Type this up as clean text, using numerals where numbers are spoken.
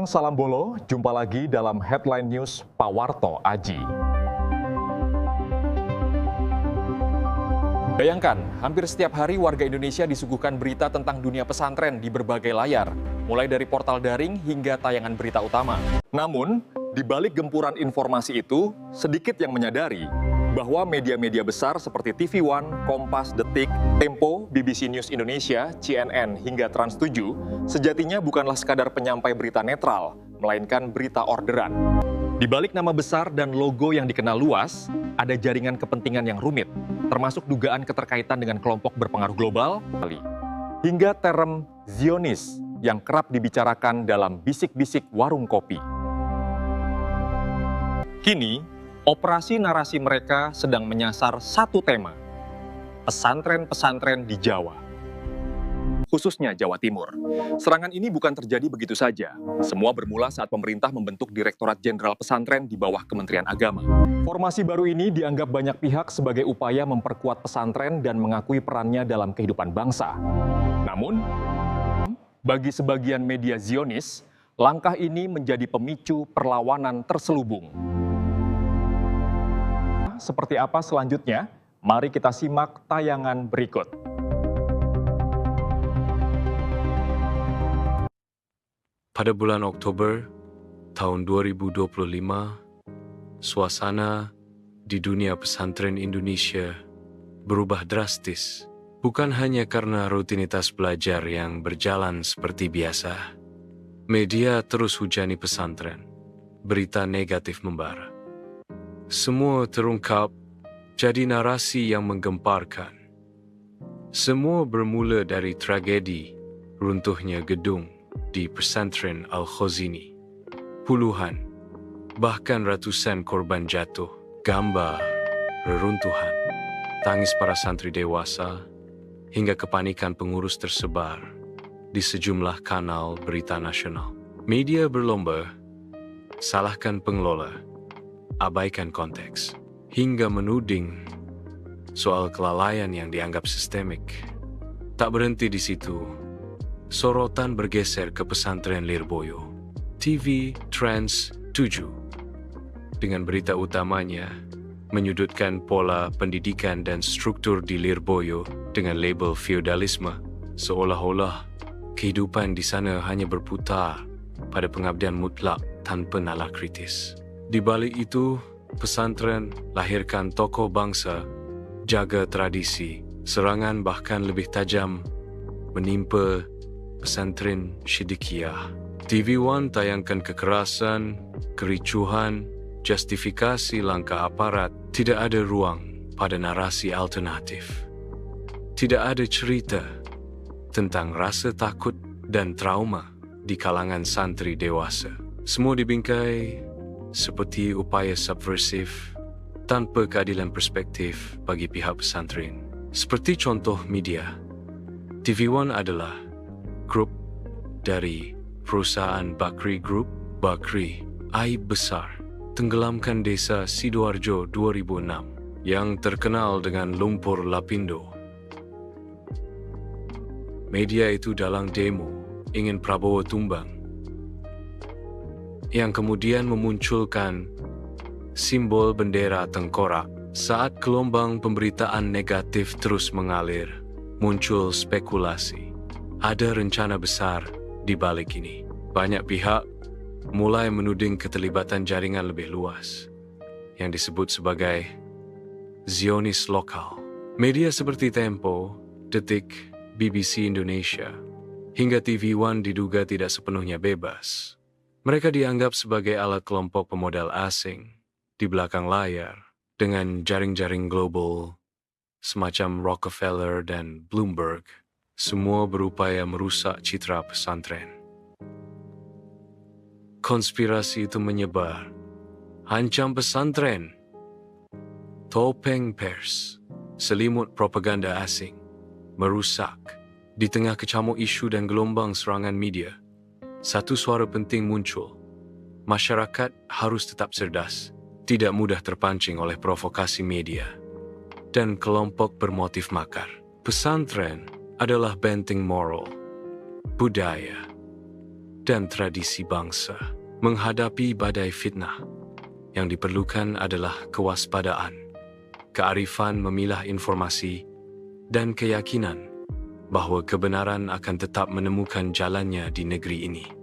Salam Bolo, jumpa lagi dalam Headline News Pawarto Aji. Bayangkan, hampir setiap hari warga Indonesia disuguhkan berita tentang dunia pesantren di berbagai layar, mulai dari portal daring hingga tayangan berita utama. Namun, di balik gempuran informasi itu, sedikit yang menyadari bahwa media-media besar seperti TV One, Kompas, Detik, Tempo, BBC News Indonesia, CNN, hingga Trans 7 sejatinya bukanlah sekadar penyampai berita netral, melainkan berita orderan. Di balik nama besar dan logo yang dikenal luas, ada jaringan kepentingan yang rumit, termasuk dugaan keterkaitan dengan kelompok berpengaruh global, hingga term Zionis yang kerap dibicarakan dalam bisik-bisik warung kopi. Kini, operasi narasi mereka sedang menyasar satu tema, pesantren-pesantren di Jawa, khususnya Jawa Timur. Serangan ini bukan terjadi begitu saja. Semua bermula saat pemerintah membentuk Direktorat Jenderal Pesantren di bawah Kementerian Agama. Formasi baru ini dianggap banyak pihak sebagai upaya memperkuat pesantren dan mengakui perannya dalam kehidupan bangsa. Namun, bagi sebagian media Zionis, langkah ini menjadi pemicu perlawanan terselubung. Seperti apa selanjutnya? Mari kita simak tayangan berikut. Pada bulan Oktober tahun 2025, suasana di dunia pesantren Indonesia berubah drastis. Bukan hanya karena rutinitas belajar yang berjalan seperti biasa. Media terus hujani pesantren. Berita negatif membara. Semua terungkap jadi narasi yang menggemparkan. Semua bermula dari tragedi runtuhnya gedung di pesantren Al-Khazini. Puluhan, bahkan ratusan korban jatuh, gambar reruntuhan, tangis para santri dewasa, hingga kepanikan pengurus tersebar di sejumlah kanal berita nasional. Media berlomba, salahkan pengelola, abaikan konteks, hingga menuding soal kelalaian yang dianggap sistemik. Tak berhenti di situ. Sorotan bergeser ke pesantren Lirboyo, TV Trans 7. Dengan berita utamanya, menyudutkan pola pendidikan dan struktur di Lirboyo dengan label feodalisme, seolah-olah kehidupan di sana hanya berputar pada pengabdian mutlak tanpa nalar kritis. Di balik itu, pesantren lahirkan tokoh bangsa, jaga tradisi, serangan bahkan lebih tajam menimpa pesantren Siddiqiyah. TV One tayangkan kekerasan, kericuhan, justifikasi langkah aparat. Tidak ada ruang pada narasi alternatif. Tidak ada cerita tentang rasa takut dan trauma di kalangan santri dewasa. Semua dibingkai seperti upaya subversif tanpa keadilan perspektif bagi pihak pesantren. Seperti contoh media, TV One adalah grup dari perusahaan Bakri Group. Bakri, aib besar, tenggelamkan desa Sidoarjo 2006 yang terkenal dengan lumpur lapindo. Media itu dalang demo ingin Prabowo tumbang, yang kemudian memunculkan simbol bendera tengkorak. Saat gelombang pemberitaan negatif terus mengalir, muncul spekulasi. Ada rencana besar di balik ini. Banyak pihak mulai menuding keterlibatan jaringan lebih luas yang disebut sebagai Zionis lokal. Media seperti Tempo, Detik, BBC Indonesia, hingga TV One diduga tidak sepenuhnya bebas. Mereka dianggap sebagai alat kelompok pemodal asing di belakang layar dengan jaring-jaring global semacam Rockefeller dan Bloomberg. Semua berupaya merusak citra pesantren. Konspirasi itu menyebar. Hancam pesantren. Topeng pers. Selimut propaganda asing. Merusak. Di tengah kecamuk isu dan gelombang serangan media, satu suara penting muncul. Masyarakat harus tetap cerdas. Tidak mudah terpancing oleh provokasi media dan kelompok bermotif makar. Pesantren adalah benteng moral, budaya, dan tradisi bangsa. Menghadapi badai fitnah, yang diperlukan adalah kewaspadaan, kearifan memilah informasi, dan keyakinan bahwa kebenaran akan tetap menemukan jalannya di negeri ini.